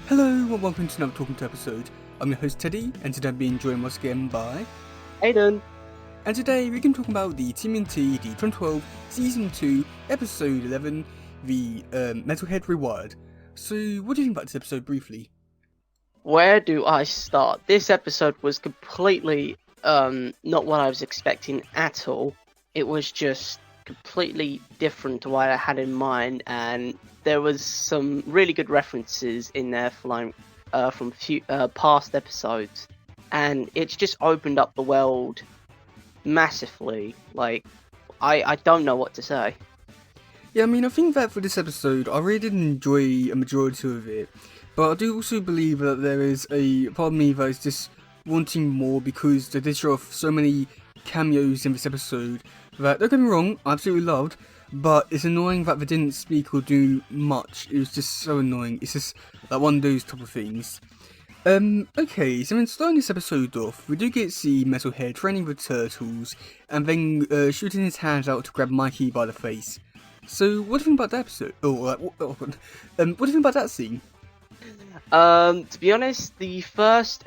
Hello and welcome to another Talking To episode. I'm your host Teddy, and today I'm being joined once again by Aiden. And today we can talk about the TMNT, the 2012 Season 2, Episode 11, the Metalhead Rewired. So what do you think about this episode briefly? Where do I start? This episode was completely not what I was expecting at all. It was just completely different to what I had in mind, and there was some really good references in there from past episodes, and it's just opened up the world massively. Like, I don't know what to say. Yeah, I mean, I think that for this episode, I really did enjoy a majority of it, but I do also believe that there is a part of me that is just wanting more because they did show off so many cameos in this episode that, don't get me wrong, I absolutely loved, but it's annoying that they didn't speak or do much. It was just so annoying. It's just like one of those type of things. Okay, so in starting this episode off, we do get to see Metalhead training with turtles, and then shooting his hands out to grab Mikey by the face. So, what do you think about that episode? What do you think about that scene? To be honest, the first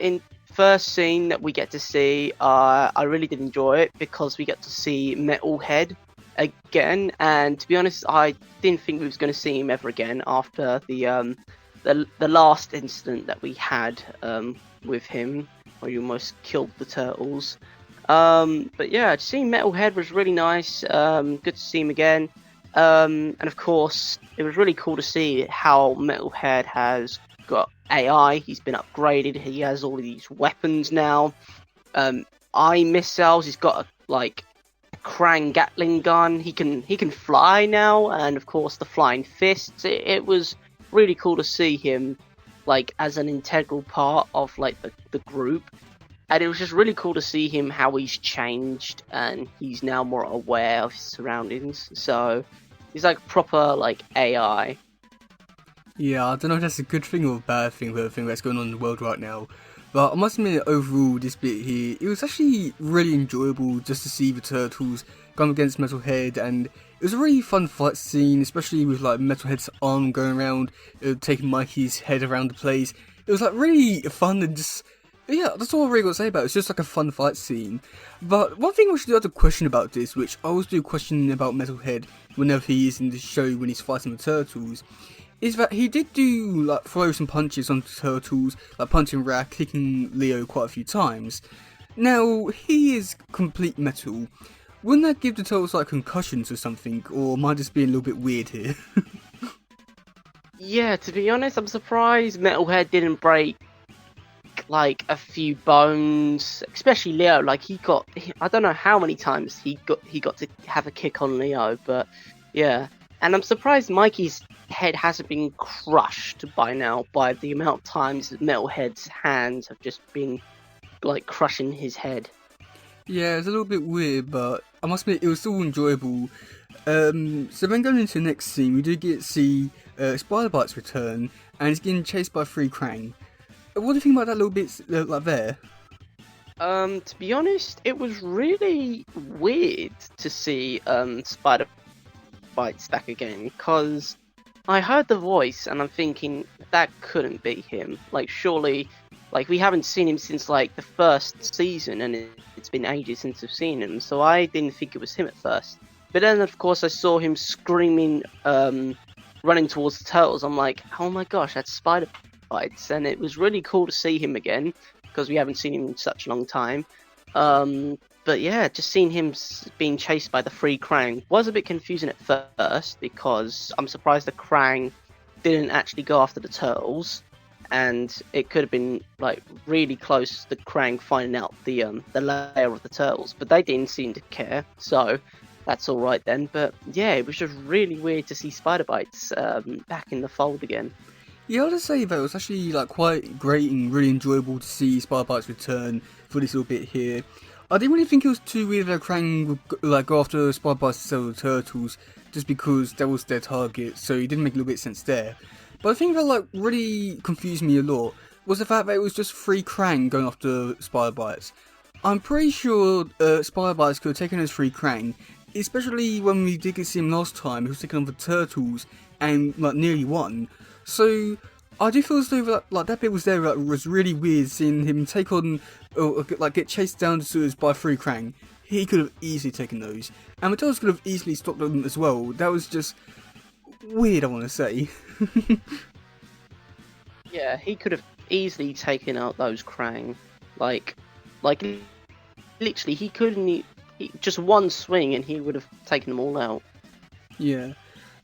scene that we get to see, I really did enjoy it because we get to see Metalhead again, and to be honest, I didn't think we was going to see him ever again after the last incident that we had with him, where you almost killed the turtles. But yeah, seeing Metalhead was really nice. Good to see him again. And of course, it was really cool to see how Metalhead has got AI. He's been upgraded. He has all of these weapons now. Eye missiles. He's got a Krang Gatling gun. He can fly now, and of course the flying fists. It was really cool to see him as an integral part of the group. And it was just really cool to see him, how he's changed, and he's now more aware of his surroundings. So he's proper AI. Yeah, I don't know if that's a good thing or a bad thing for everything that's going on in the world right now. But I must admit, overall, this bit here, it was actually really enjoyable just to see the turtles come against Metalhead, and it was a really fun fight scene, especially with Metalhead's arm going around, taking Mikey's head around the place. It was really fun and just... Yeah, that's all I really got to say about it. It's just a fun fight scene. But one thing I should do have a question about this, which I always do question about Metalhead whenever he is in the show when he's fighting the turtles, is that he did do throw some punches on the turtles, punching Rack, kicking Leo quite a few times. Now, he is complete metal. Wouldn't that give the turtles concussions or something, or am I just being a little bit weird here? Yeah, to be honest, I'm surprised Metalhead didn't break a few bones, especially Leo. I don't know how many times he got to have a kick on Leo, but yeah. And I'm surprised Mikey's head hasn't been crushed by now, by the amount of times that Metalhead's hands have just been crushing his head. Yeah, it's a little bit weird, but I must admit it was still enjoyable. So then going into the next scene, we do get to see Spider-Bite's return, and he's getting chased by 3 Krang. What do you think about that little bit there? To be honest, it was really weird to see Spider-Bite's back again, because I heard the voice and I'm thinking that couldn't be him. Surely, we haven't seen him since the first season, and it's been ages since we've seen him, so I didn't think it was him at first. But then, of course, I saw him screaming, running towards the turtles. I'm like, oh my gosh, that's Spider-Bite. And it was really cool to see him again, because we haven't seen him in such a long time. But yeah, just seeing him being chased by the 3 Krang was a bit confusing at first, because I'm surprised the Krang didn't actually go after the turtles, and it could have been really close to the Krang finding out the lair of the turtles, but they didn't seem to care, so that's all right then. But yeah, it was just really weird to see Spider-Bites back in the fold again. Yeah, I'll just say that it was actually quite great and really enjoyable to see Spider-Bite's return for this little bit here. I didn't really think it was too weird that Krang would go after Spider-Bite to sell the turtles, just because that was their target, so it didn't make a little bit of sense there. But I think that really confused me a lot was the fact that it was just 3 Krang going after Spider-Bites. I'm pretty sure Spider-Bites could have taken those 3 Krang, especially when we did see him last time. He was taking on the turtles and nearly won. So I do feel as though that bit was there was really weird, seeing him take on, or like get chased down the sewers by 3 Krang. He could have easily taken those, and Metalhead could have easily stopped them as well. That was just weird, I want to say. Yeah, he could have easily taken out those Krang. Like literally, he couldn't. Just one swing, and he would have taken them all out. Yeah.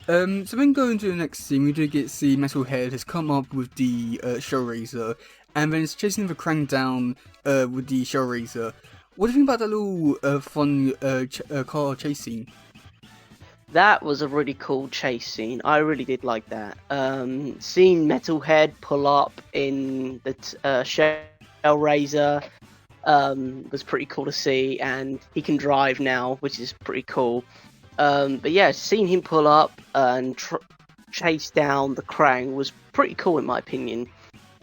So then going to the next scene, we do get to see Metalhead has come up with the Shell Razor, and then it's chasing the Krang down with the Shell Razor. What do you think about that little fun car chase scene? That was a really cool chase scene. I really did like that. Seeing Metalhead pull up in the Shell Razor was pretty cool to see, and he can drive now, which is pretty cool. But yeah, seeing him pull up and chase down the Krang was pretty cool in my opinion.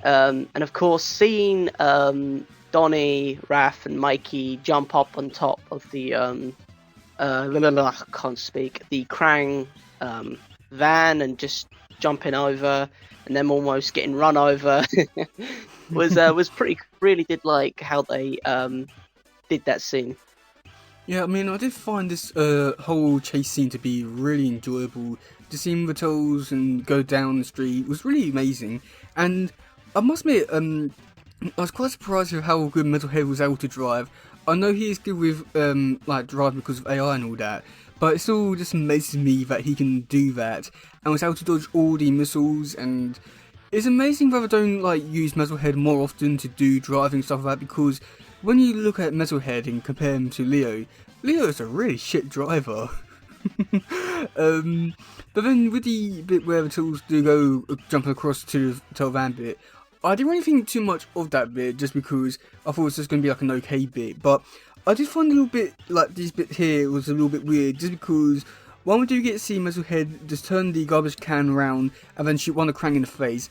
And of course, seeing Donnie, Raph, and Mikey jump up on top of the I can't speak, the Krang van and just jumping over and them almost getting run over was pretty. Really did like how they did that scene. Yeah, I mean, I did find this whole chase scene to be really enjoyable. Just seeing the toes and go down the street was really amazing. And I must admit, I was quite surprised with how good Metalhead was able to drive. I know he is good with like driving because of AI and all that, but it still just amazes me that he can do that and was able to dodge all the missiles. And it's amazing that they don't like use Metalhead more often to do driving stuff like that, because when you look at Metalhead and compare him to Leo, Leo is a really shit driver. But then with the bit where the tools do go jumping across to the tail van bit, I didn't really think too much of that bit just because I thought it was just going to be like an okay bit. But I did find a little bit like this bit here was a little bit weird just because when we do get to see Metalhead just turn the garbage can around and then shoot one of the Krang in the face.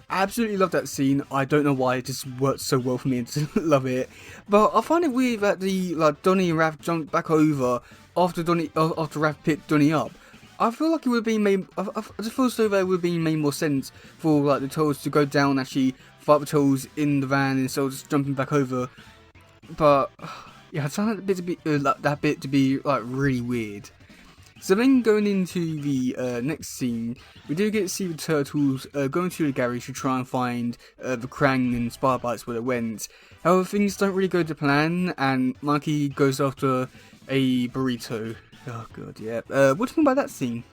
I absolutely love that scene. I don't know why, it just worked so well for me. I just love it. But I find it weird that the Donnie and Raph jumped back over after Raph picked Donnie up. I feel like it would have been made. I just feel as though it would have been made more sense for like the Toads to go down, actually fight the Toads in the van instead of just jumping back over. But yeah, I found that bit to be like really weird. So then going into the next scene, we do get to see the Turtles going to the garage to try and find the Krang and Spider Bites where they went. However, things don't really go to plan, and Mikey goes after a burrito. Oh god, yeah. What do you think about that scene?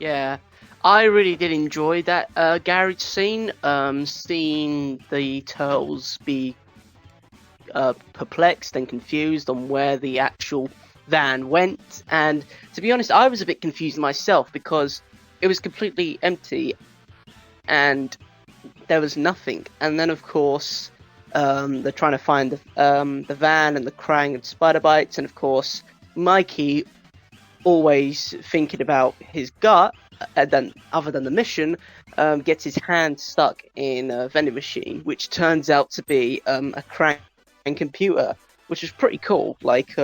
Yeah, I really did enjoy that garage scene. Seeing the Turtles be perplexed and confused on where the actual van went, and to be honest, I was a bit confused myself because it was completely empty and there was nothing. And then of course they're trying to find the van and the Krang and Spider Bites, and of course Mikey, always thinking about his gut, then other than the mission, gets his hand stuck in a vending machine, which turns out to be a Krang computer, which is pretty cool. Like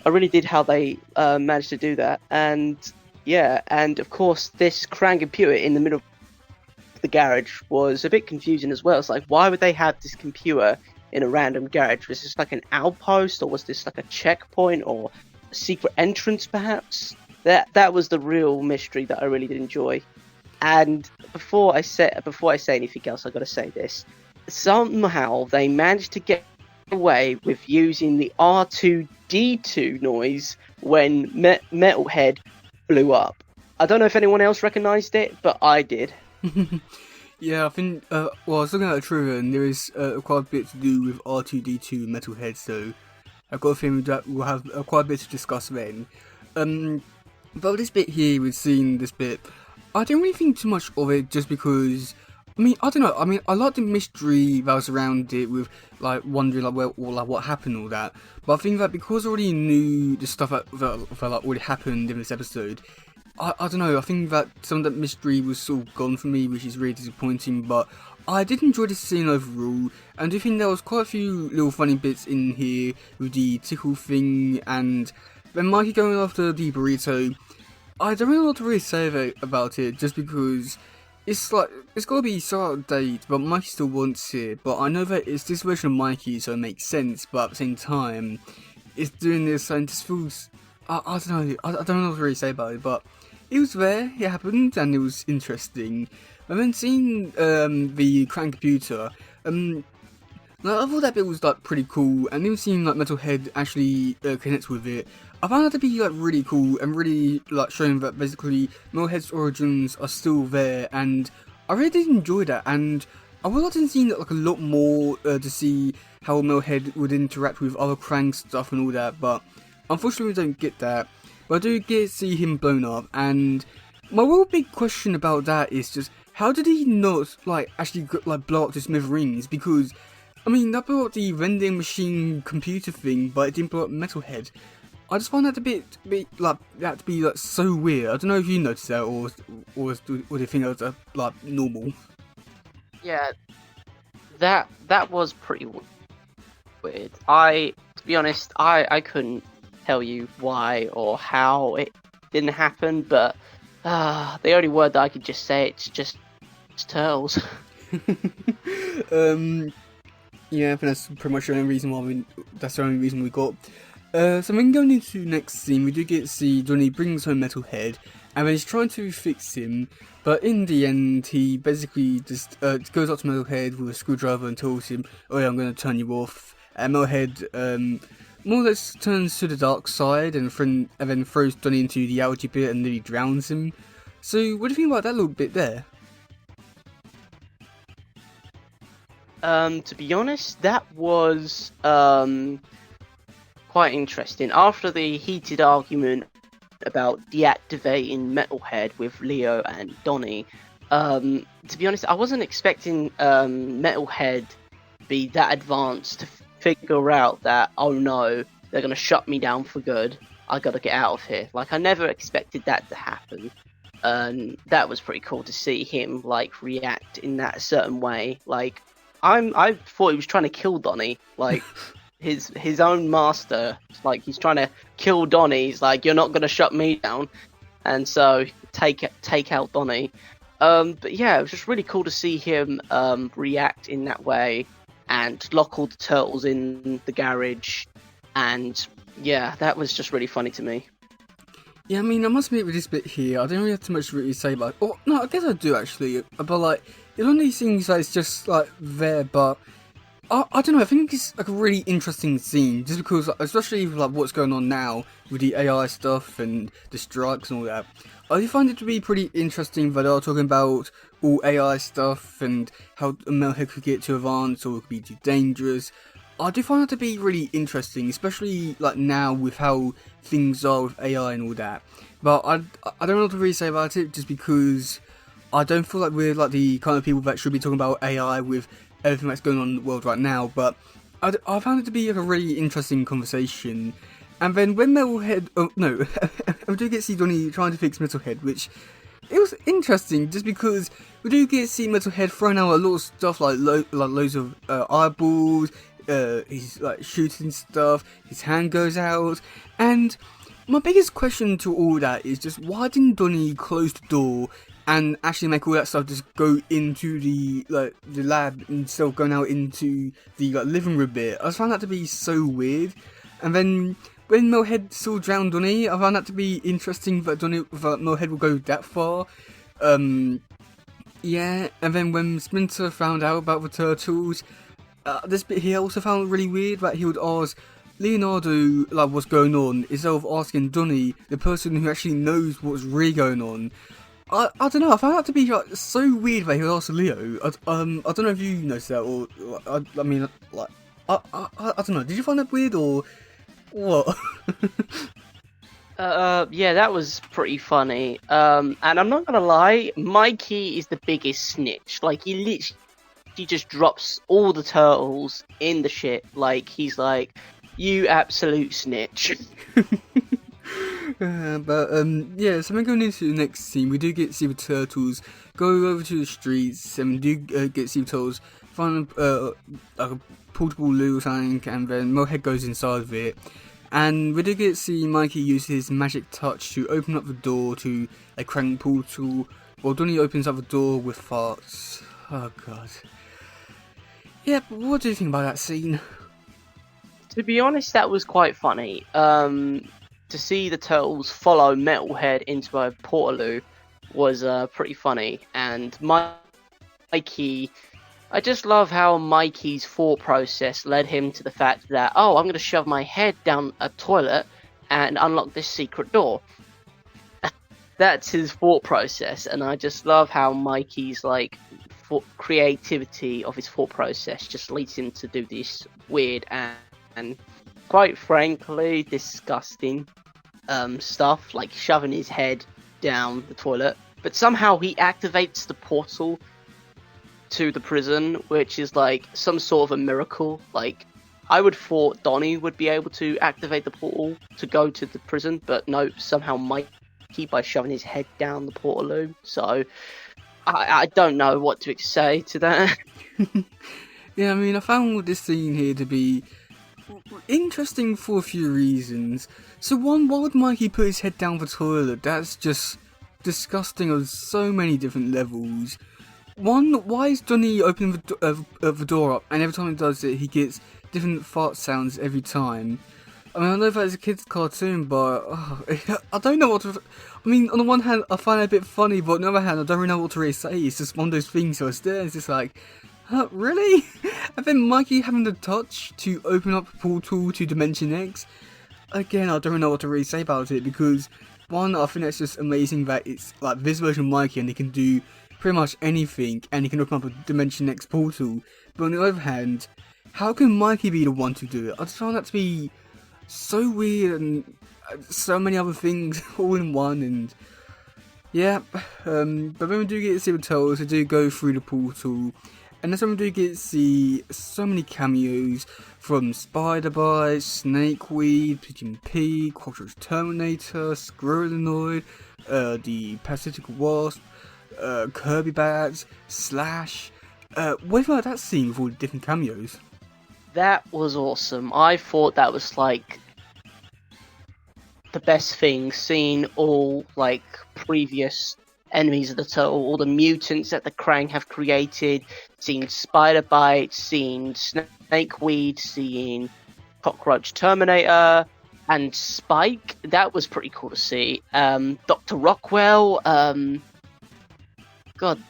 I really did how they managed to do that. And yeah, and of course this Krang computer in the middle of the garage was a bit confusing as well. It's like, why would they have this computer in a random garage? Was this like an outpost, or was this like a checkpoint, or a secret entrance perhaps? That was the real mystery that I really did enjoy. And before I say anything else, I gotta say this. Somehow they managed to get away with using the R2D2 noise when Metalhead blew up. I don't know if anyone else recognised it, but I did. Yeah, I think, well, I was looking at the trailer and there is quite a bit to do with R2D2 Metalhead, so I've got a feeling that we'll have quite a bit to discuss then. But this bit here, we've seen this bit, I didn't really think too much of it just because, I mean, I don't know, I mean, I like the mystery that was around it with, like, wondering, like, where, or, like, what happened and all that, but I think that because I already knew the stuff that like, already happened in this episode, I don't know, I think that some of that mystery was sort of gone for me, which is really disappointing, but I did enjoy this scene overall, and I do think there was quite a few little funny bits in here with the tickle thing, and then Mikey going after the burrito. I don't really know what to really say about it, just because it's like, it's gotta be so out of date, but Mikey still wants it. But I know that it's this version of Mikey, so it makes sense. But at the same time, it's doing this and it just feels. I don't know. I don't know what to really say about it, but it was there. It happened, and it was interesting. And then seeing the crank computer, like, I thought that bit was like pretty cool, and even seeing like Metalhead actually connect with it, I found that to be like really cool and really like showing that basically Metalhead's origins are still there, and I really did enjoy that. And I would like to see like a lot more to see how Metalhead would interact with other crank stuff and all that, but unfortunately we don't get that. But I do get to see him blown up, and my real big question about that is just how did he not like actually like blow up to smithereens? Because I mean, that blew up the vending machine computer thing, but it didn't blow up Metalhead. I just find that a bit like that to be like so weird. I don't know if you noticed that, or do you think that was like normal? Yeah, that was pretty weird. To be honest, I couldn't tell you why or how it didn't happen, but the only word that I could just say it's turtles. Yeah, I think that's pretty much the only reason why that's the only reason we got. So when going into the next scene, we do get to see Johnny brings home Metalhead, and then he's trying to fix him, but in the end, he basically just goes up to Metalhead with a screwdriver and tells him, "Oh yeah, I'm going to turn you off." And Metalhead more or less turns to the dark side and then throws Johnny into the algae pit and nearly drowns him. So what do you think about that little bit there? To be honest, that was quite interesting. After the heated argument about deactivating Metalhead with Leo and Donnie, to be honest, I wasn't expecting Metalhead to be that advanced to figure out that, oh no, they're gonna shut me down for good. I gotta get out of here. Like, I never expected that to happen. And that was pretty cool to see him like react in that certain way. Like, I thought he was trying to kill Donnie, like his own master. Like, he's trying to kill Donnie. He's like, you're not gonna shut me down, and so take out Donnie. But yeah, it was just really cool to see him react in that way and lock all the turtles in the garage. And yeah, that was just really funny to me. Yeah, I mean, I must admit with this bit here, I don't really have too much to really say about it. Oh, no, I guess I do actually. But like, it's one of these things that is just like there, but I don't know. I think it's like a really interesting scene, just because, like, especially with, like what's going on now with the AI stuff and the strikes and all that. I do find it to be pretty interesting that they are talking about all AI stuff and how a Metalhead could get too advanced or it could be too dangerous. I do find that to be really interesting, especially like now with how things are with AI and all that. But I don't know what to really say about it, just because I don't feel like we're like the kind of people that should be talking about AI with everything that's going on in the world right now. But I found it to be like a really interesting conversation. And then when Metalhead, oh no, we do get to see Donnie trying to fix Metalhead, which it was interesting just because we do get to see Metalhead throwing out a lot of stuff like loads of eyeballs. He's like shooting stuff, his hand goes out, and my biggest question to all that is just why didn't Donnie close the door and actually make all that stuff just go into the lab instead of going out into the living room bit? I just found that to be so weird. And then when Metalhead still drowned Donnie, I found that to be interesting that Metalhead will go that far. Yeah, and then when Splinter found out about the turtles, this bit here I also found really weird that he would ask Leonardo like what's going on instead of asking Donnie, the person who actually knows what's really going on. I don't know. I found that to be like so weird that he would ask Leo. I don't know if you noticed that or I mean like I don't know. Did you find that weird or what? Yeah, that was pretty funny. And I'm not gonna lie, Mikey is the biggest snitch. Like, he just drops all the turtles in the shit. Like, he's like, you absolute snitch. Yeah, so we're going into the next scene. We do get to see the turtles go over to the streets, and we do get to see the turtles find like a portable loo or something, and then Metalhead goes inside of it. And we do get to see Mikey use his magic touch to open up the door to a crank portal, while Donnie opens up the door with farts. Oh god. Yeah, but what do you think about that scene? To be honest, that was quite funny. To see the turtles follow Metalhead into a portaloo was pretty funny. And Mikey, I just love how Mikey's thought process led him to the fact that, oh, I'm going to shove my head down a toilet and unlock this secret door. That's his thought process, and I just love how Mikey's like creativity of his thought process just leads him to do this weird and quite frankly disgusting stuff, like shoving his head down the toilet. But somehow he activates the portal to the prison, which is like some sort of a miracle. Like, I would thought Donnie would be able to activate the portal to go to the prison, but no, somehow Mikey by shoving his head down the portaloo. So I don't know what to say to that. Yeah, I mean, I found this scene here to be interesting for a few reasons. So one, why would Mikey put his head down the toilet? That's just disgusting on so many different levels. One, why is Donnie opening the door up, and every time he does it, he gets different fart sounds every time? I mean, I know that it's a kid's cartoon, but I don't know what to... I mean, on the one hand, I find it a bit funny, but on the other hand, I don't really know what to really say. It's just one of those things, so it's there, it's just like, really? And then Mikey having the touch to open up a portal to Dimension X? Again, I don't really know what to really say about it, because one, I think that's just amazing that it's like this version of Mikey and he can do pretty much anything, and he can open up a Dimension X portal. But on the other hand, how can Mikey be the one to do it? I just find that to be so weird, and so many other things all in one. And yeah, but when we do get to see the turtles, they do go through the portal, and that's when we do get to see so many cameos from Spider-Bite, Snakeweed, Pigeon P, Cockroach Terminator, Squirrelinoid, the Pacific Wasp, Kirby Bats, Slash. What about that scene with all the different cameos? That was awesome. I thought that was like the best thing, seeing all like previous enemies of the turtle, all the mutants that the Krang have created, seeing Spider-Bite, seeing Snakeweed, seeing Cockroach Terminator, and Spike. That was pretty cool to see. Dr. Rockwell, God,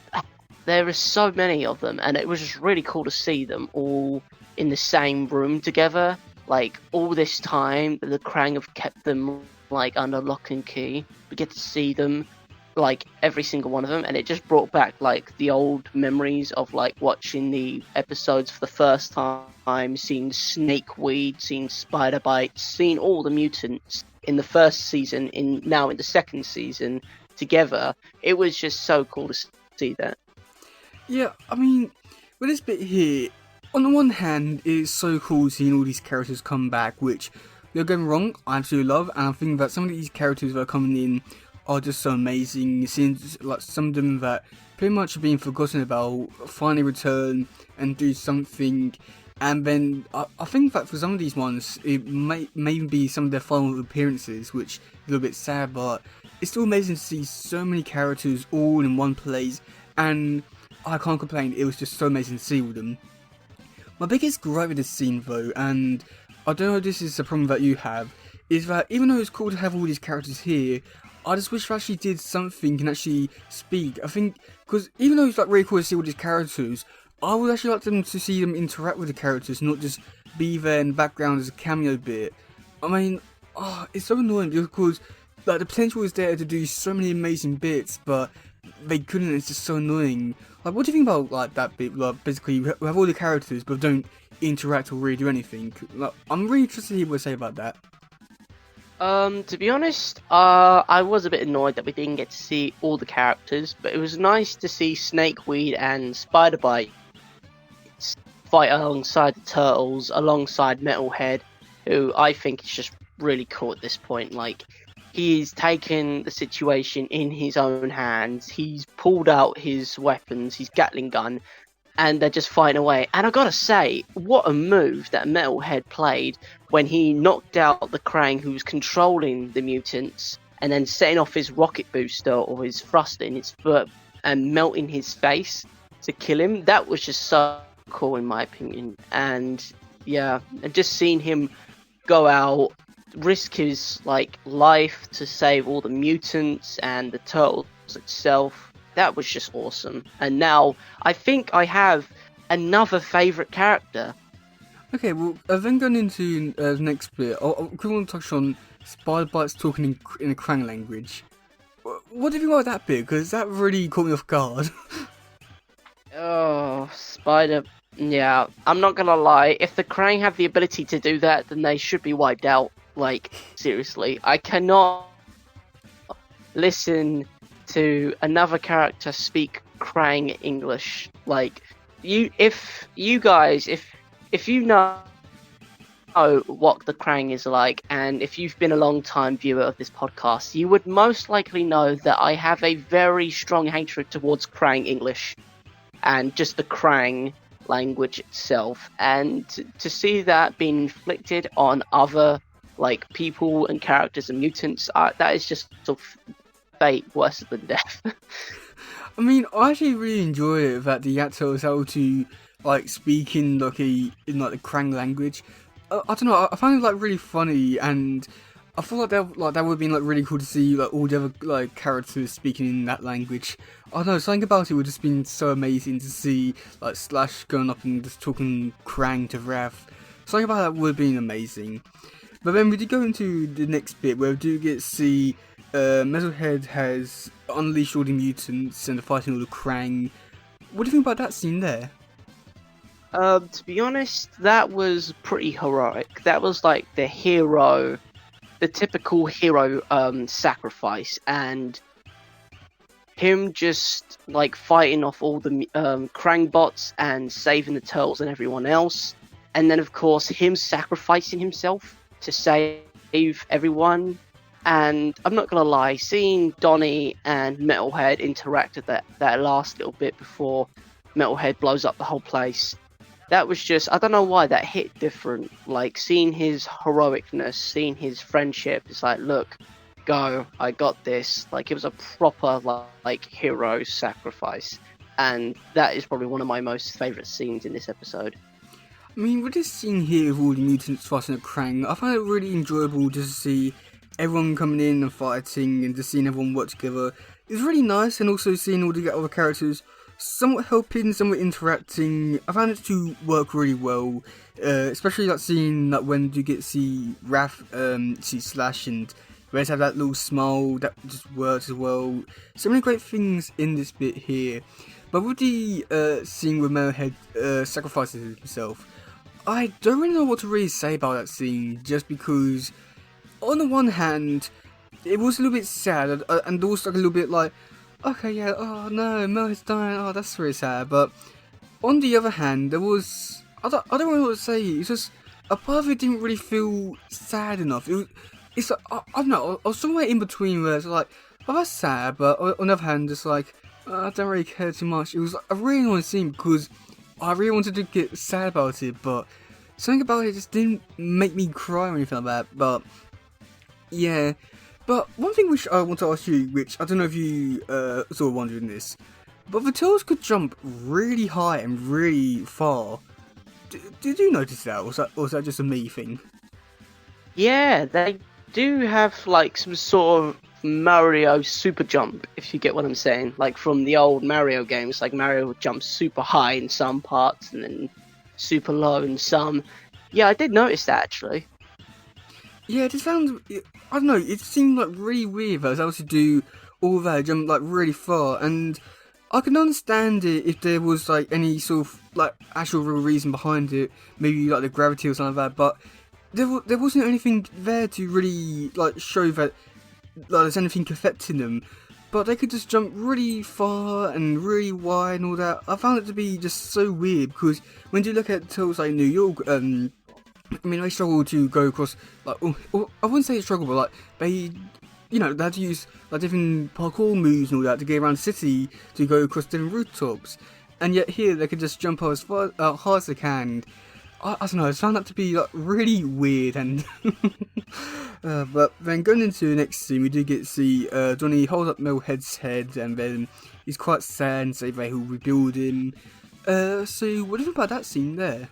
there are so many of them, and it was just really cool to see them all in the same room together. Like, all this time, the Krang have kept them like under lock and key. We get to see them, like every single one of them, and it just brought back like the old memories of like watching the episodes for the first time, seeing Snakeweed, seeing Spider-Bite, seeing all the mutants in the first season, now in the second season together. It was just so cool to see that. Yeah, I mean, with this bit here, on the one hand, it's so cool seeing all these characters come back, which, don't get me wrong, I absolutely love, and I think that some of these characters that are coming in are just so amazing. Seeing like some of them that pretty much are being forgotten about finally return and do something, and then I think that for some of these ones, it may even be some of their final appearances, which is a little bit sad, but it's still amazing to see so many characters all in one place, and I can't complain, it was just so amazing to see all of them. My biggest gripe with this scene though, and I don't know if this is a problem that you have, is that even though it's cool to have all these characters here, I just wish they actually did something and actually speak. I think, because even though it's like really cool to see all these characters, I would actually like them to see them interact with the characters, not just be there in the background as a cameo bit. I mean, it's so annoying because like the potential is there to do so many amazing bits, but they couldn't. It's just so annoying. Like, what do you think about like that bit? Like, basically, we have all the characters, but don't interact or really do anything. Like, I'm really interested to hear what you say about that. To be honest, I was a bit annoyed that we didn't get to see all the characters, but it was nice to see Snakeweed and Spider-Bite fight alongside the Turtles, alongside Metalhead, who I think is just really cool at this point. Like, he's taken the situation in his own hands, he's pulled out his weapons, his Gatling gun, and they're just fighting away. And I gotta say, what a move that Metalhead played when he knocked out the Krang who was controlling the mutants, and then setting off his rocket booster or his thruster in his foot and melting his face to kill him. That was just so cool in my opinion. And yeah, and just seeing him go out, risk his life to save all the mutants and the turtles itself. That was just awesome. And now I think I have another favorite character. Okay, well, then going into the next bit, I quickly want to touch on Spider Bites talking in a Krang language. What do you think about that bit? Because that really caught me off guard. Oh, Spider. Yeah, I'm not gonna lie. If the Krang have the ability to do that, then they should be wiped out. Like, seriously. I cannot listen to another character speak Krang English. Like, if you know what the Krang is like, and if you've been a long time viewer of this podcast, you would most likely know that I have a very strong hatred towards Krang English and just the Krang language itself. And to see that being inflicted on other people and characters and mutants, that is just sort of fate worse than death. I mean, I actually really enjoy it that the actor was able to speak in the Krang language. I don't know. I find it really funny, and I feel like that would have been really cool to see all the other characters speaking in that language. I don't know, something about it would have just been so amazing to see Slash going up and just talking Krang to Raph. Something about that would have been amazing. But then we did go into the next bit where we do get to see Metalhead has unleashed all the mutants and they're fighting all the Krang. What do you think about that scene there? To be honest, that was pretty heroic. That was the typical hero sacrifice, and him just fighting off all the Krang bots and saving the turtles and everyone else, and then of course him sacrificing himself to save everyone. And I'm not gonna lie, seeing Donnie and Metalhead interact at that last little bit before Metalhead blows up the whole place, that was just, I don't know why that hit different. Seeing his heroicness, seeing his friendship, it's look, go, I got this. It was a proper hero sacrifice, and that is probably one of my most favourite scenes in this episode. I mean, with this scene here of all the mutants fighting at Krang, I find it really enjoyable just to see everyone coming in and fighting and just seeing everyone work together. It's really nice, and also seeing all the other characters somewhat helping, somewhat interacting. I found it to work really well, especially seeing when you get to see Raph, see Slash, and we have that little smile that just works as well. So many great things in this bit here. But with the scene where Metalhead sacrifices himself, I don't really know what to really say about that scene, just because on the one hand, it was a little bit sad, and also a little bit okay, yeah, oh no, Metalhead's dying, oh that's really sad. But on the other hand, there was, I don't know what to say, it's just, a part of it didn't really feel sad enough. It's I don't know, I was somewhere in between where it's oh that's sad, but on the other hand, it's I don't really care too much. It was a really annoying scene because I really wanted to get sad about it, but something about it just didn't make me cry or anything like that. But yeah. But one thing which I want to ask you, which I don't know if you sort of wondering this, but the turtles could jump really high and really far. Did you notice that, or was that just a me thing? Yeah, they do have some sort of Mario super jump, if you get what I'm saying. From the old Mario games, Mario would jump super high in some parts and then super low in some. Yeah, I did notice that actually. Yeah, it just sounds, I don't know, it seemed really weird that I was able to do all that, jump really far, and I can understand it if there was any sort of actual real reason behind it, maybe the gravity or something like that, but there wasn't anything there to really show that there's anything affecting them. But they could just jump really far and really wide and all that. I found it to be just so weird, because when you look at turtles New York, I mean, they struggle to go across, I wouldn't say struggle, but they had to use different parkour moves and all that to get around the city to go across different rooftops. and yet here they can just jump as far hard as they can. I don't know, I found that to be like really weird, and but then going into the next scene, we do get to see Johnny hold up Metalhead's head, and then he's quite sad and say that he'll rebuild him. So what do you think about that scene there?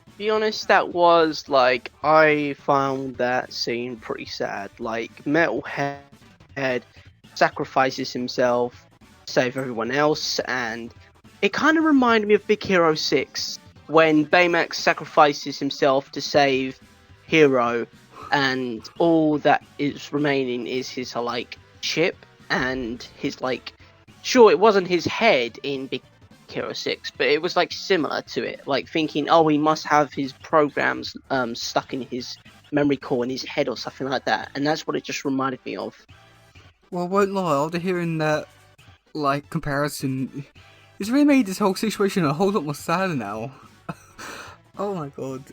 To be honest, that was like, I found that scene pretty sad. Like, Metalhead sacrifices himself to save everyone else, and it kind of reminded me of Big Hero 6 when Baymax sacrifices himself to save Hero, and all that is remaining is his like chip and his like. Sure, it wasn't his head in Big Hero 6, but it was like similar to it, like thinking, oh, he must have his programs stuck in his memory core in his head or something like that, and that's what it just reminded me of. Well, I won't lie, after hearing that like comparison, it's really made this whole situation a whole lot more sadder now. Oh my god.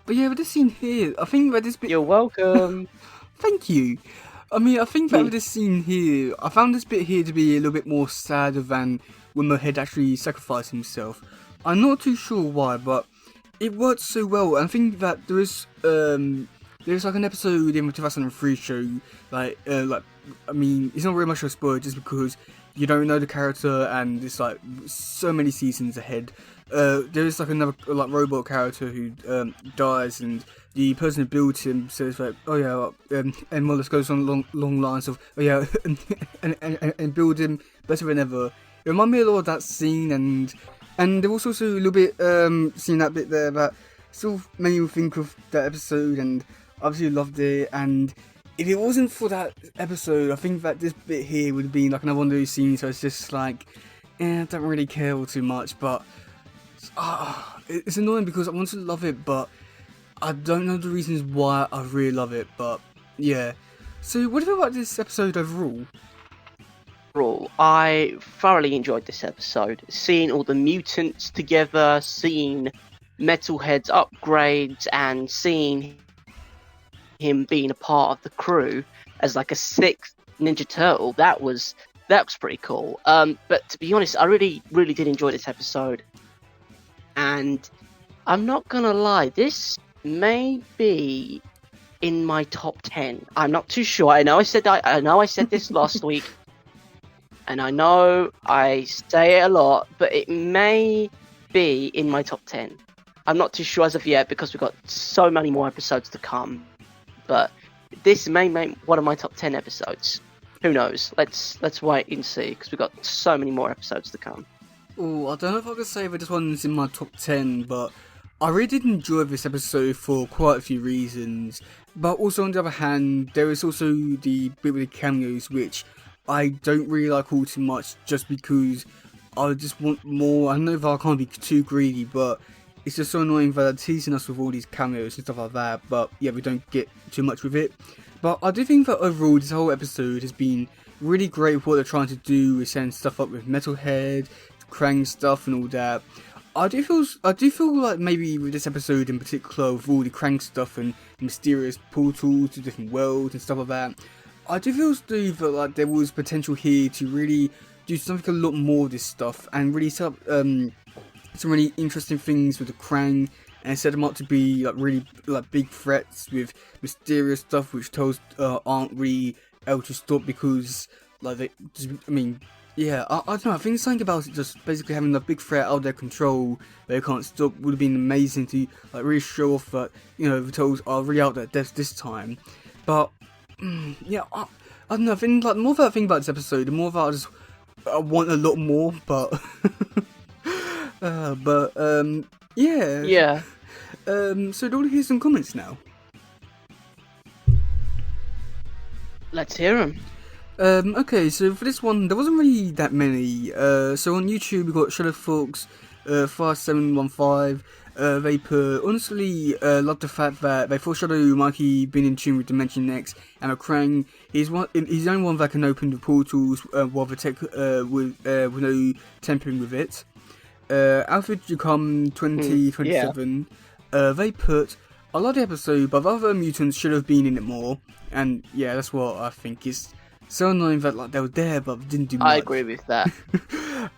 But yeah, with this scene here, I think that this bit. You're welcome. Thank you. I mean, I think that with this scene here, I found this bit here to be a little bit more sadder than when Metalhead actually sacrificed himself. I'm not too sure why, but it worked so well. And I think that there's like an episode in the 2003 show, like I mean, it's not very much of a spoiler just because you don't know the character and it's like so many seasons ahead. There is like another like robot character who dies, and the person who built him says like, oh yeah, and Wallace goes on long lines of, oh yeah, and build him better than ever. It reminded me a lot of that scene, and there was also a little bit seeing that bit there that sort of made me think of that episode, and obviously loved it. And if it wasn't for that episode, I think that this bit here would have been like another one of those scenes where it's just like, I don't really care all too much, but it's annoying because I want to love it, but I don't know the reasons why I really love it. But yeah, so what do you think about this episode overall? I thoroughly enjoyed this episode. Seeing all the mutants together, seeing Metalhead's upgrades, and seeing him being a part of the crew as like a sixth Ninja Turtle, that was pretty cool. But to be honest, I really did enjoy this episode. And I'm not gonna lie, this may be in my top 10. I'm not too sure. I know I said this last week, and I know I say it a lot, but it may be in my top 10. I'm not too sure as of yet because we've got so many more episodes to come. But this may make one of my top 10 episodes. Who knows? Let's wait and see, because we've got so many more episodes to come. Oh, I don't know if I could say that this one's in my top 10, but I really did enjoy this episode for quite a few reasons. But also on the other hand, there is also the bit with the cameos, which I don't really like all too much, just because I just want more. I know that I can't be too greedy, but it's just so annoying that they're teasing us with all these cameos and stuff like that, but yeah, we don't get too much with it. But I do think that overall this whole episode has been really great with what they're trying to do with setting stuff up with Metalhead, Krang stuff and all that. I do feel like maybe with this episode in particular, with all the Krang stuff and mysterious portals to different worlds and stuff like that, I do feel still that like there was potential here to really do something a lot more of this stuff and really set up some really interesting things with the Krang and set them up to be like really like big threats with mysterious stuff which Toads aren't really able to stop because like they just, I mean, yeah, I don't know, I think something about it just basically having a big threat out of their control they can't stop would have been amazing to like really show off that, you know, the Toads are really out there this time. But yeah, I don't know, I think like the more that I think about this episode, the more that I want a lot more, but yeah. Yeah. So do you want to hear some comments now? Let's hear them. Okay, so for this one, there wasn't really that many. So on YouTube, we got Shadow Fox 5715. They put, honestly, love the fact that they thought Shadow Mikey been in tune with Dimension X, and a Krang, he's the only one that can open the portals while the tech with no tampering with it. Alfred Jacom 2027. They put, I love the episode, but the other mutants should have been in it more. And yeah, that's what I think is so annoying that like they were there but didn't do much. I agree with that.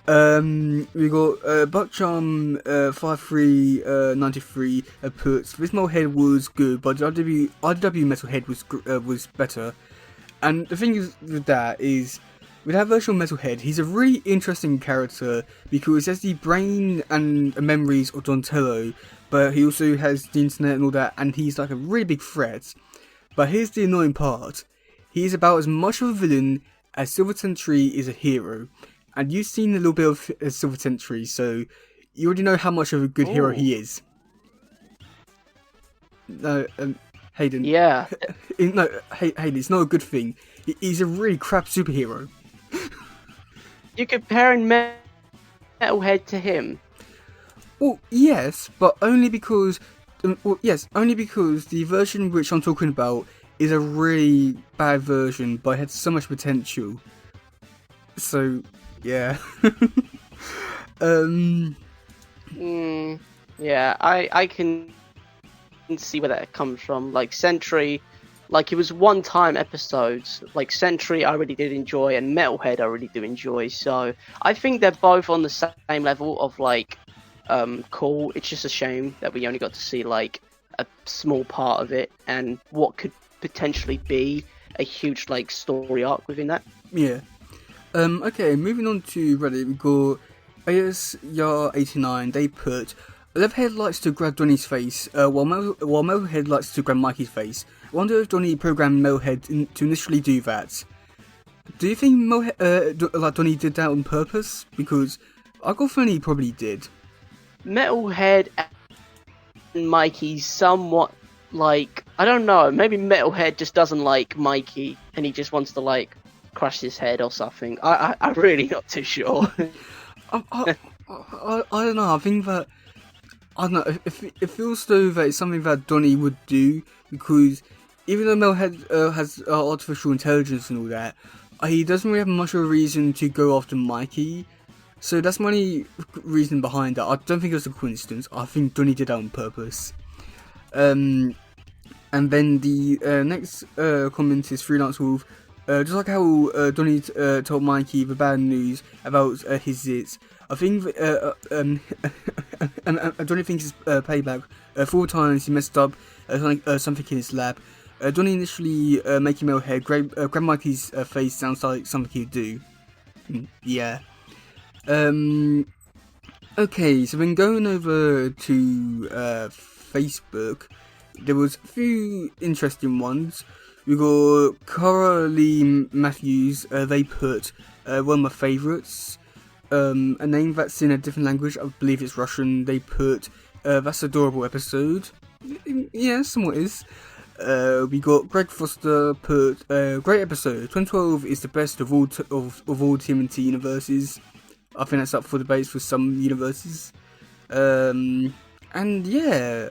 We got Buckcharm 5393 puts this Metalhead was good, but IDW Metalhead was better. And the thing is with that is, with that version of Metalhead, he's a really interesting character because he has the brain and memories of Donatello, but he also has the internet and all that, and he's like a really big threat. But here's the annoying part: he's about as much of a villain as Silver Sentry is a hero. And you've seen a little bit of Silver Sentry, so you already know how much of a good hero he is. No, Hayden. Yeah. No, Hayden, it's not a good thing. He's a really crap superhero. You're comparing Metalhead to him? Well, yes, but only because... only because the version which I'm talking about is a really bad version, but it had so much potential. So... yeah. Yeah, I can see where that comes from. Like Sentry, like it was one-time episodes. Like Sentry, I really did enjoy, and Metalhead, I really do enjoy. So I think they're both on the same level of like, cool. It's just a shame that we only got to see like a small part of it, and what could potentially be a huge like story arc within that. Yeah. Okay, moving on to Reddit, we got ASYar89. They put, Leatherhead likes to grab Donnie's face, while Metalhead likes to grab Mikey's face. I wonder if Donnie programmed Metalhead to initially do that. Do you think Donnie did that on purpose? Because I got a feeling he probably did. Metalhead and Mikey's somewhat like, I don't know, maybe Metalhead just doesn't like Mikey and he just wants to like crush his head or something. I'm really not too sure. I don't know. I think that, I don't know. It feels though that it's something that Donnie would do, because even though Metalhead has artificial intelligence and all that, he doesn't really have much of a reason to go after Mikey. So that's my only reason behind that. I don't think it was a coincidence. I think Donnie did that on purpose. And then the next comment is Freelance Wolf. Just like how Donnie told Mikey the bad news about his zits, I think Donnie thinks it's payback. 4 times he messed up something in his lab. Donnie initially making Metalhead grab Mikey's face sounds like something he'd do. Yeah. Okay, so then going over to Facebook, there was a few interesting ones. We got Cara Lee Matthews. They put one of my favourites, a name that's in a different language. I believe it's Russian. They put that's adorable episode. Yeah, somewhat is. We got Greg Foster put great episode. 2012 is the best of all TMNT universes. I think that's up for debates for some universes. And yeah.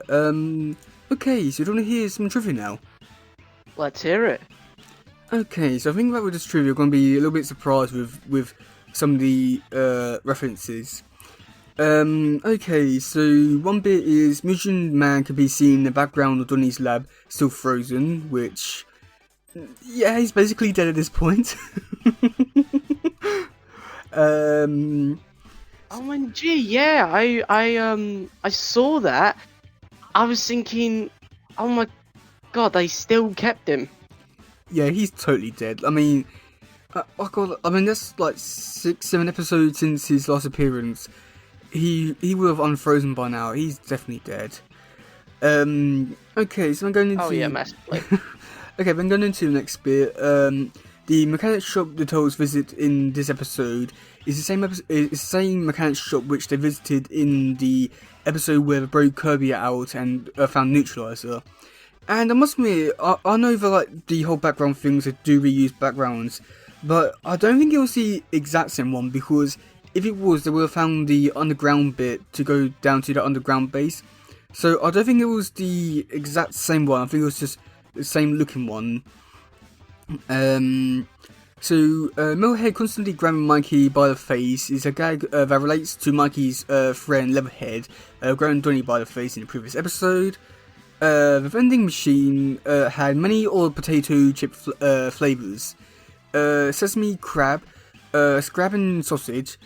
Okay, so do you want to hear some trivia now? Let's hear it. Okay, so I think that with this trivia, we're going to be a little bit surprised with some of the references. Okay, so one bit is Mutant Man can be seen in the background of Donnie's lab, still frozen, which, yeah, he's basically dead at this point. OMG, yeah, I saw that. I was thinking, oh my god, they still kept him. Yeah, he's totally dead. I mean, that's like 6-7 episodes since his last appearance. He would have unfrozen by now. He's definitely dead. Okay, so I'm going into... Oh yeah, massively. Okay, then going into the next bit. The mechanic shop the Turtles visit in this episode is the same mechanic shop which they visited in the episode where they broke Kirby out and found Neutralizer. And I must admit, I know that like the whole background things that do reuse backgrounds, but I don't think it was the exact same one, because if it was, they would have found the underground bit to go down to the underground base. So I don't think it was the exact same one. I think it was just the same looking one. Metalhead constantly grabbing Mikey by the face is a gag that relates to Mikey's friend Leatherhead grabbing Donnie by the face in the previous episode. The vending machine had many old potato chip flavours. Sesame crab, scrab and sausage,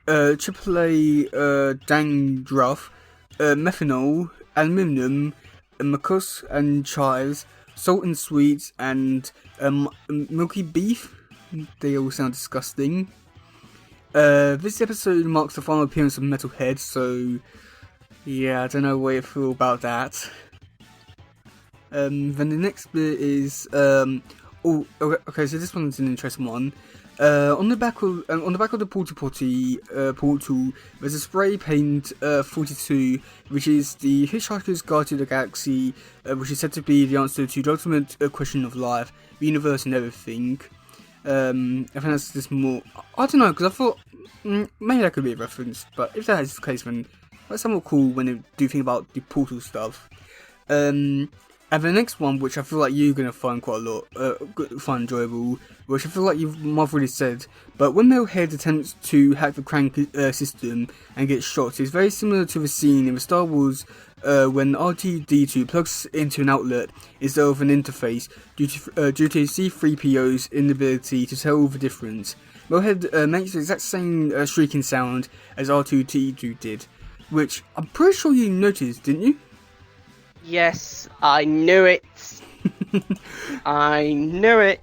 AAA dandruff, methanol, aluminium, mucus and chives, salt and sweets, and milky beef. They all sound disgusting. This episode marks the final appearance of Metalhead, so yeah, I don't know what you feel about that. Then the next bit is okay, so this one's an interesting one. On the back of the porta potty portal, there's a spray paint 42, which is the Hitchhiker's Guide to the Galaxy, which is said to be the answer to the ultimate question of life, the universe, and everything. I think that's just more. I don't know, because I thought maybe that could be a reference, but if that is the case, then that's somewhat cool when they do think about the portal stuff. And the next one, which I feel like you're gonna find quite a lot, find enjoyable, which I feel like you might have already said, but when Metalhead attempts to hack the crank system and gets shot, it's very similar to the scene in the Star Wars when R2-D2 plugs into an outlet instead of an interface due to C-3PO's inability to tell the difference. Metalhead makes the exact same shrieking sound as R2-D2 did, which I'm pretty sure you noticed, didn't you? Yes, I knew it. I knew it.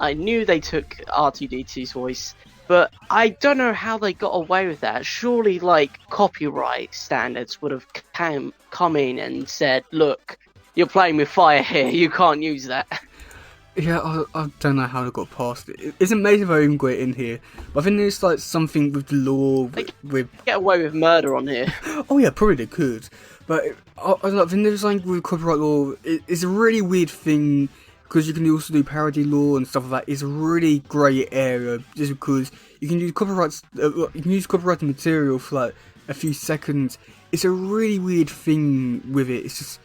I knew they took R2-D2's voice, but I don't know how they got away with that. Surely, like, copyright standards would have come in and said, look, you're playing with fire here, you can't use that. Yeah, I don't know how they got past it. It's amazing they even got it in here, but I think there's like something with the law with Get away with murder on here. Oh yeah, probably they could. But I think there's something with copyright law. It's a really weird thing because you can also do parody law and stuff like that. It's a really grey area just because you can use copyrighted material for like a few seconds. It's a really weird thing with it. It's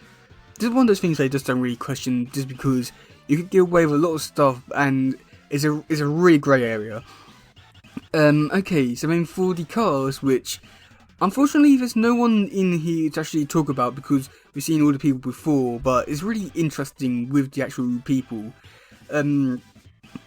just one of those things they just don't really question just because you can get away with a lot of stuff and it's a really grey area. Okay, so then for the cars, which unfortunately there's no one in here to actually talk about because we've seen all the people before, but it's really interesting with the actual people.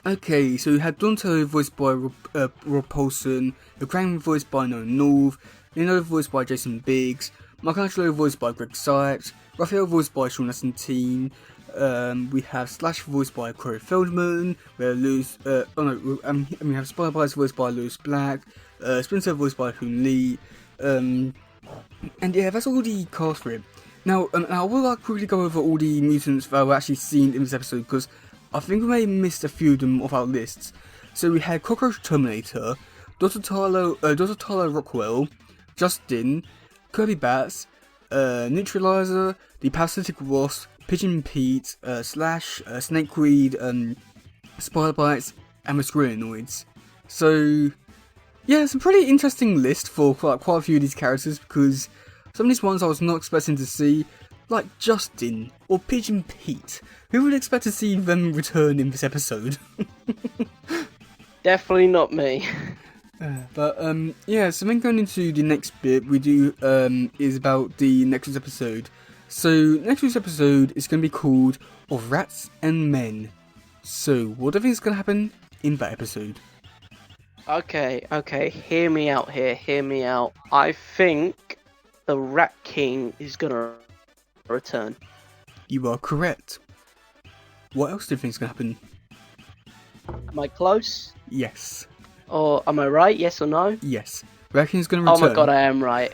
Okay, so we had Donatello voiced by Rob Paulson, the Krang voiced by Noah North, Leonardo voiced by Jason Biggs, Michelangelo voiced by Greg Sykes, Raphael voiced by Sean Astin. We have Slash voiced by Corey Feldman, we have we have Spider-Bites voiced by Lewis Black, Splinter voiced by Hoon Lee, and yeah, that's all the cast for it. Now, I will like quickly go over all the mutants that were actually seen in this episode because I think we may have missed a few of them off our lists. So we had Cockroach Terminator, Dr. Tyler Rockwell, Justin, Kirby Bats, Neutralizer, the Parasitic Wasp, Pigeon Pete, Slash, Snakeweed, Spider-Bites, and the Squirinoids. So, yeah, it's a pretty interesting list for quite a few of these characters because some of these ones I was not expecting to see, like Justin or Pigeon Pete. Who would expect to see them return in this episode? Definitely not me. But yeah, so then going into the next bit we do is about the next week's episode. So next week's episode is going to be called Of Rats and Men. So what do you think is going to happen in that episode? Okay, hear me out here, hear me out. I think the Rat King is gonna return. You are correct. What else do you think is going to happen? Am I close? Yes. Or am I right? Yes or no? Yes. Rat King is going to return. Oh my god, I am right.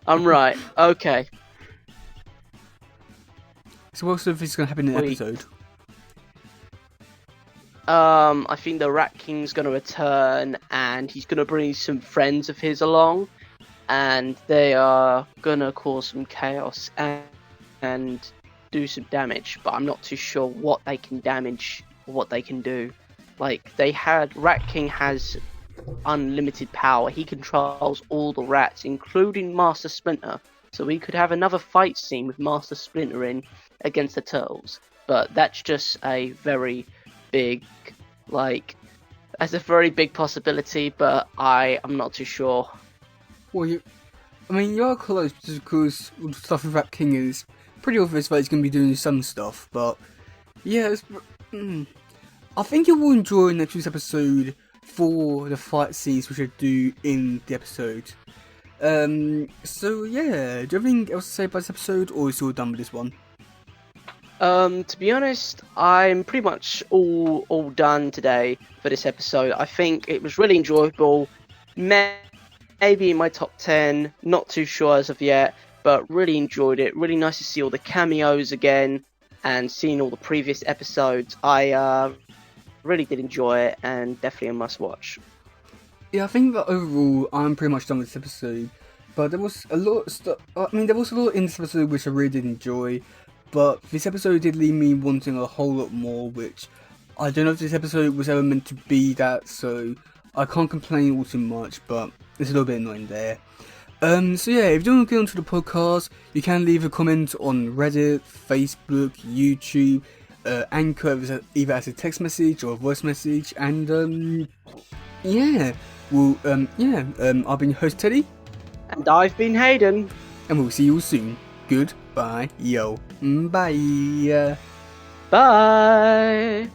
I'm right. Okay. So what else do you think is going to happen in the episode? I think the Rat King's gonna return and he's gonna bring some friends of his along and they are gonna cause some chaos and do some damage, but I'm not too sure what they can damage or what they can do. Like, Rat King has unlimited power. He controls all the rats, including Master Splinter. So we could have another fight scene with Master Splinter in against the Turtles. But that's just a very big, that's a very big possibility, but I'm not too sure. Well, you are close because the stuff with Rat King is pretty obvious that he's going to be doing some stuff, but yeah, I think you will enjoy next week's episode for the fight scenes which I do in the episode. So yeah, do you have anything else to say about this episode, or is you all done with this one? To be honest, I'm pretty much all done today for this episode. I think it was really enjoyable. Maybe in my top 10, not too sure as of yet, but really enjoyed it. Really nice to see all the cameos again and seeing all the previous episodes. I really did enjoy it, and definitely a must watch. Yeah, I think that overall I'm pretty much done with this episode, but there was a lot of stuff. I mean, there was a lot in this episode which I really did enjoy, but this episode did leave me wanting a whole lot more, which I don't know if this episode was ever meant to be that, so I can't complain all too much, but it's a little bit annoying there. So yeah, if you want to get onto the podcast, you can leave a comment on Reddit, Facebook, YouTube, Anchor, either as a text message or a voice message, and yeah, well, I've been your host Teddy, And I've been Hayden. and we'll see you all soon. Goodbye, yo, bye. Bye.